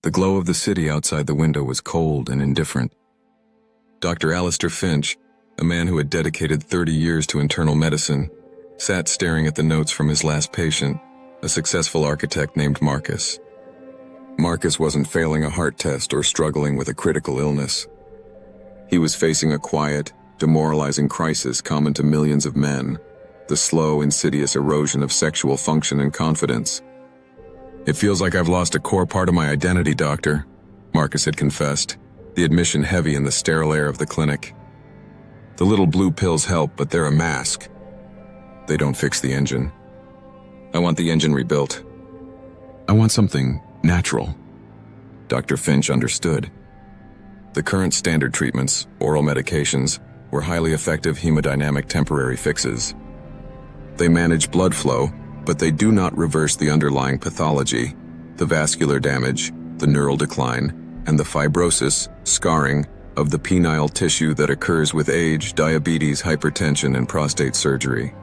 The glow of the city outside the window was cold and indifferent. Dr. Alistair Finch, a man who had dedicated 30 years to internal medicine, sat staring at the notes from his last patient, a successful architect named Marcus. Marcus wasn't failing a heart test or struggling with a critical illness. He was facing a quiet, demoralizing crisis common to millions of men, the slow, insidious erosion of sexual function and confidence. "It feels like I've lost a core part of my identity, doctor," Marcus had confessed, the admission heavy in the sterile air of the clinic. "The little blue pills help, but they're a mask. They don't fix the engine. I want the engine rebuilt. I want something natural." Dr. Finch understood. The current standard treatments, oral medications, were highly effective hemodynamic temporary fixes. They manage blood flow, but they do not reverse the underlying pathology, the vascular damage, the neural decline, and the fibrosis, scarring, of the penile tissue that occurs with age, diabetes, hypertension, and prostate surgery.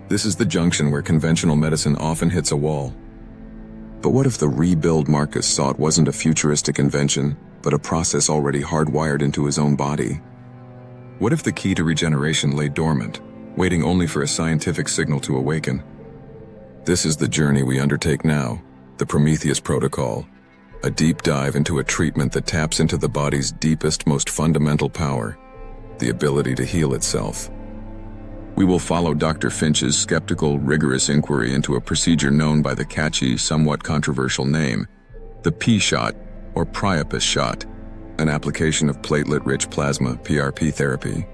This is the junction where conventional medicine often hits a wall. But what if the rebuild Marcus sought wasn't a futuristic invention, but a process already hardwired into his own body? What if the key to regeneration lay dormant, waiting only for a scientific signal to awaken? This is the journey we undertake now, the Prometheus Protocol, a deep dive into a treatment that taps into the body's deepest, most fundamental power, the ability to heal itself. We will follow Dr. Finch's skeptical, rigorous inquiry into a procedure known by the catchy, somewhat controversial name, the P-shot, or Priapus shot, an application of platelet-rich plasma, PRP therapy.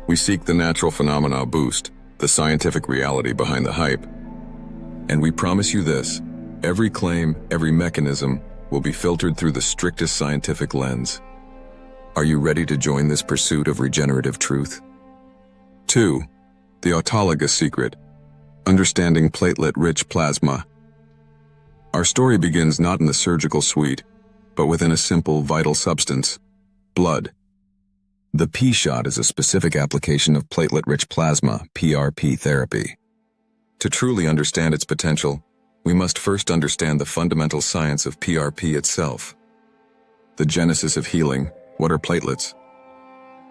We seek the natural phenomena boost, the scientific reality behind the hype. And we promise you this: every claim, every mechanism will be filtered through the strictest scientific lens. Are you ready to join this pursuit of regenerative truth? 2. The autologous secret: understanding platelet-rich plasma. Our story begins not in the surgical suite, but within a simple, vital substance: blood. The P-shot is a specific application of platelet-rich plasma, PRP therapy. To truly understand its potential, we must first understand the fundamental science of PRP itself. The genesis of healing: what are platelets?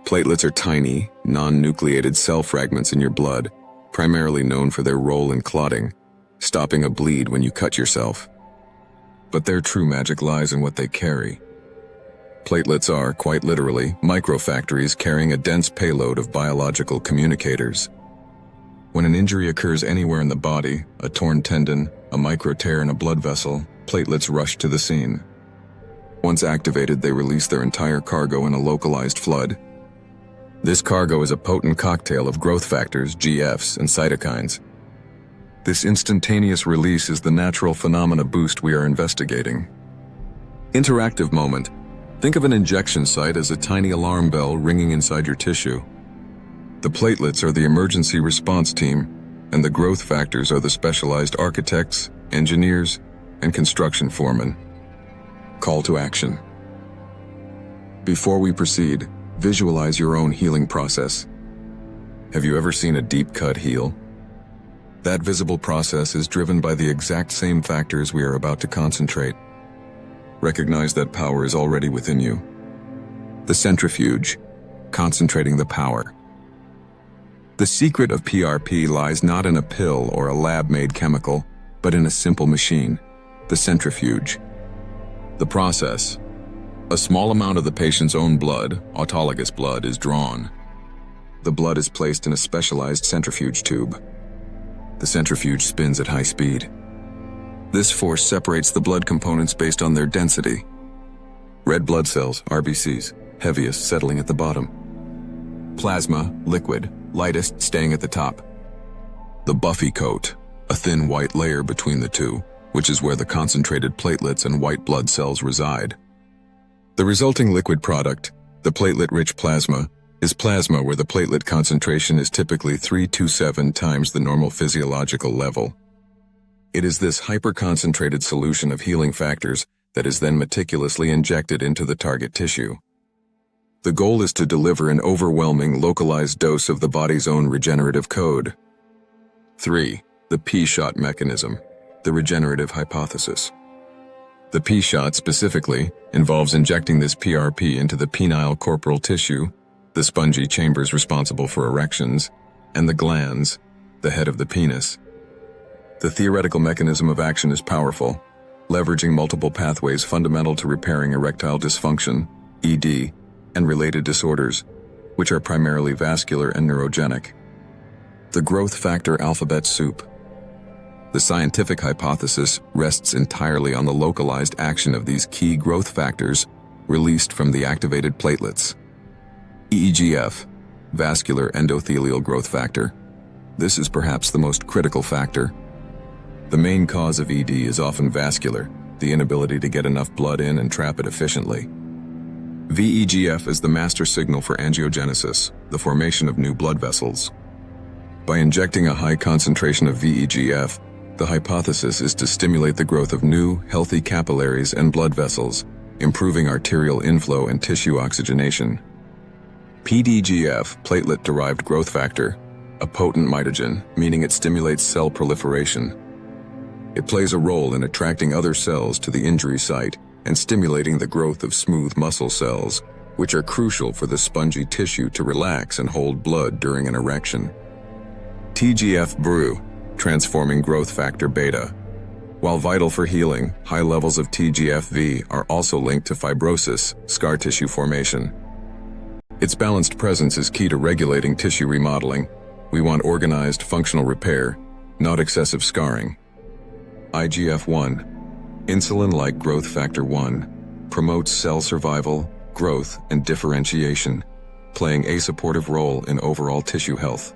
Platelets are tiny, non-nucleated cell fragments in your blood, primarily known for their role in clotting, stopping a bleed when you cut yourself. But their true magic lies in what they carry. Platelets are, quite literally, microfactories carrying a dense payload of biological communicators. When an injury occurs anywhere in the body, a torn tendon, a micro tear in a blood vessel, platelets rush to the scene. Once activated, they release their entire cargo in a localized flood. This cargo is a potent cocktail of growth factors, GFs, and cytokines. This instantaneous release is the natural phenomena boost we are investigating. Interactive moment: think of an injection site as a tiny alarm bell ringing inside your tissue. The platelets are the emergency response team, and the growth factors are the specialized architects, engineers, and construction foremen. Call to action. Before we proceed, visualize your own healing process. Have you ever seen a deep cut heal? That visible process is driven by the exact same factors we are about to concentrate. Recognize that power is already within you. The centrifuge, concentrating the power. The secret of PRP lies not in a pill or a lab-made chemical, but in a simple machine, the centrifuge. The process: a small amount of the patient's own blood, autologous blood, is drawn. The blood is placed in a specialized centrifuge tube. The centrifuge spins at high speed. This force separates the blood components based on their density. Red blood cells, RBCs, heaviest settling at the bottom. Plasma, liquid, lightest staying at the top. The buffy coat, a thin white layer between the two, which is where the concentrated platelets and white blood cells reside. The resulting liquid product, the platelet-rich plasma, is plasma where the platelet concentration is typically 327 times the normal physiological level. It is this hyper-concentrated solution of healing factors that is then meticulously injected into the target tissue. The goal is to deliver an overwhelming, localized dose of the body's own regenerative code. 3. The P-shot mechanism, the regenerative hypothesis. The P shot specifically involves injecting this PRP into the penile corporal tissue, the spongy chambers responsible for erections, and the glans, the head of the penis. The theoretical mechanism of action is powerful, leveraging multiple pathways fundamental to repairing erectile dysfunction, ED, and related disorders, which are primarily vascular and neurogenic. The growth factor alphabet soup. The scientific hypothesis rests entirely on the localized action of these key growth factors released from the activated platelets. EGF, vascular endothelial growth factor. This is perhaps the most critical factor. The main cause of ED is often vascular, the inability to get enough blood in and trap it efficiently. VEGF is the master signal for angiogenesis, the formation of new blood vessels. By injecting a high concentration of VEGF, the hypothesis is to stimulate the growth of new, healthy capillaries and blood vessels, improving arterial inflow and tissue oxygenation. PDGF, platelet-derived growth factor, a potent mitogen, meaning it stimulates cell proliferation. It plays a role in attracting other cells to the injury site and stimulating the growth of smooth muscle cells, which are crucial for the spongy tissue to relax and hold blood during an erection. TGF-BRU, transforming growth factor beta. While vital for healing, high levels of TGF-V are also linked to fibrosis, scar tissue formation. Its balanced presence is key to regulating tissue remodeling. We want organized, functional repair, not excessive scarring. IGF-1, insulin-like growth factor 1, promotes cell survival, growth, and differentiation, playing a supportive role in overall tissue health.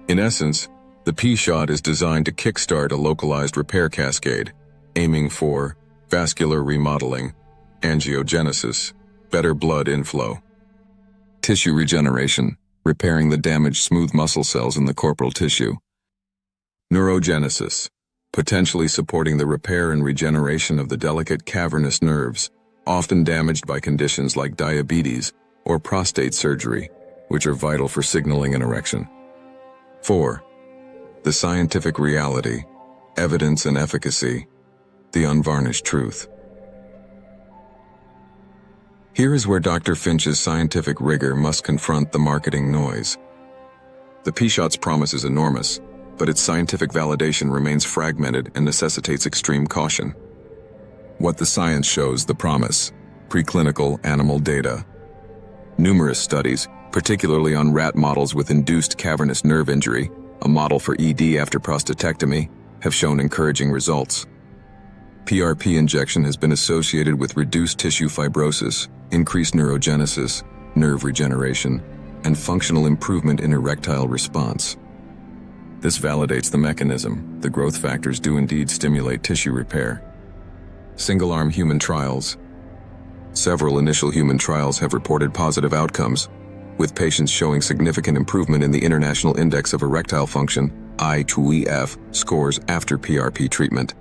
In essence, the P-shot is designed to kickstart a localized repair cascade, aiming for vascular remodeling, angiogenesis, better blood inflow. Tissue regeneration, repairing the damaged smooth muscle cells in the corporal tissue. Neurogenesis, potentially supporting the repair and regeneration of the delicate cavernous nerves, often damaged by conditions like diabetes or prostate surgery, which are vital for signaling an erection. 4. The scientific reality, evidence and efficacy, the unvarnished truth. Here is where Dr. Finch's scientific rigor must confront the marketing noise. The P-shot's promise is enormous, but its scientific validation remains fragmented and necessitates extreme caution. What the science shows the promise: preclinical animal data. Numerous studies, particularly on rat models with induced cavernous nerve injury, a model for ED after prostatectomy, have shown encouraging results. PRP injection has been associated with reduced tissue fibrosis, increased neurogenesis, nerve regeneration, and functional improvement in erectile response. This validates the mechanism. The growth factors do indeed stimulate tissue repair. Single-arm human trials. Several initial human trials have reported positive outcomes, with patients showing significant improvement in the International Index of Erectile Function, I2EF, scores after PRP treatment.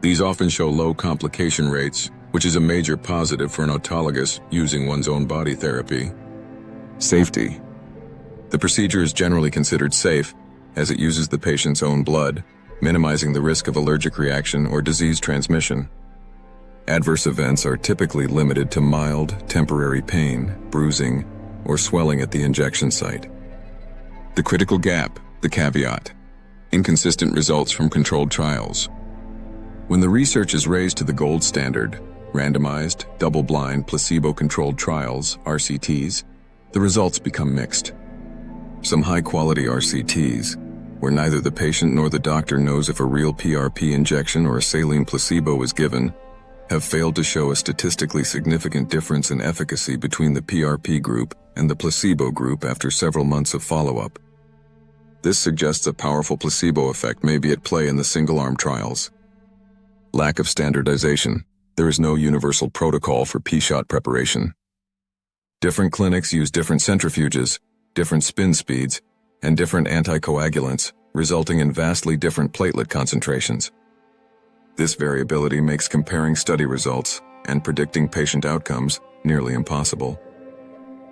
These often show low complication rates, which is a major positive for an autologous using one's own body therapy. Safety. The procedure is generally considered safe, as it uses the patient's own blood, minimizing the risk of allergic reaction or disease transmission. Adverse events are typically limited to mild, temporary pain, bruising, or swelling at the injection site. The critical gap, the caveat: inconsistent results from controlled trials. When the research is raised to the gold standard, randomized, double-blind, placebo-controlled trials, RCTs, the results become mixed. Some high-quality RCTs, where neither the patient nor the doctor knows if a real PRP injection or a saline placebo is given, have failed to show a statistically significant difference in efficacy between the PRP group and the placebo group after several months of follow-up. This suggests a powerful placebo effect may be at play in the single-arm trials. Lack of standardization. There is no universal protocol for P-shot preparation. Different clinics use different centrifuges, different spin speeds, and different anticoagulants, resulting in vastly different platelet concentrations. This variability makes comparing study results and predicting patient outcomes nearly impossible.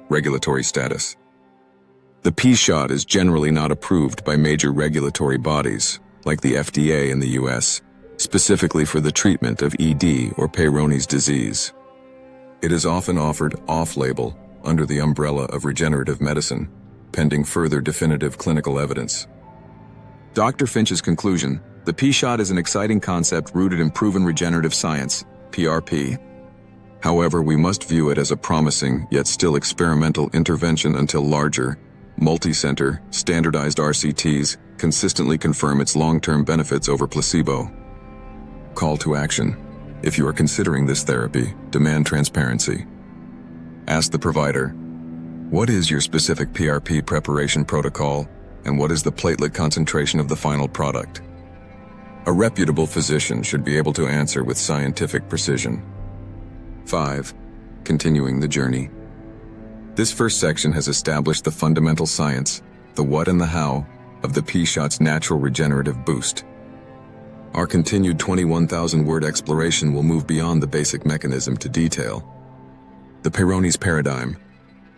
Regulatory status. The P-shot is generally not approved by major regulatory bodies, like the FDA in the US, specifically for the treatment of ED or Peyronie's disease. It is often offered off-label under the umbrella of regenerative medicine, pending further definitive clinical evidence. Dr. Finch's conclusion: the P-shot is an exciting concept rooted in proven regenerative science, PRP. However, we must view it as a promising yet still experimental intervention until larger, multi-center, standardized RCTs consistently confirm its long-term benefits over placebo. Call to action: if you are considering this therapy, demand transparency. Ask the provider, what is your specific PRP preparation protocol, and what is the platelet concentration of the final product? A reputable physician should be able to answer with scientific precision. 5. Continuing the journey. This first section has established the fundamental science, the what and the how, of the P-shot's natural regenerative boost. Our continued 21,000-word exploration will move beyond the basic mechanism to detail. The Peyronie's paradigm,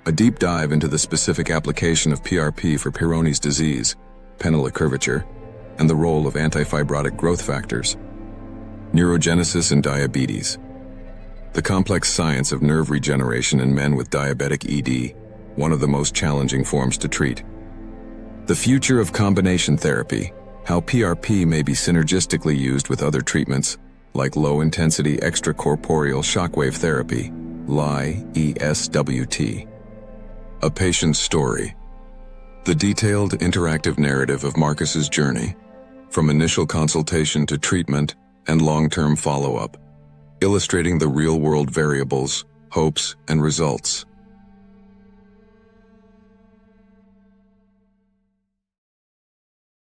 a deep dive into the specific application of PRP for Peyronie's disease, penile curvature, and the role of antifibrotic growth factors, neurogenesis and diabetes. The complex science of nerve regeneration in men with diabetic ED, one of the most challenging forms to treat. The future of combination therapy, how PRP may be synergistically used with other treatments, like low-intensity extracorporeal shockwave therapy, LI-ESWT. A patient's story. The detailed interactive narrative of Marcus's journey, from initial consultation to treatment and long-term follow-up, illustrating the real-world variables, hopes, and results.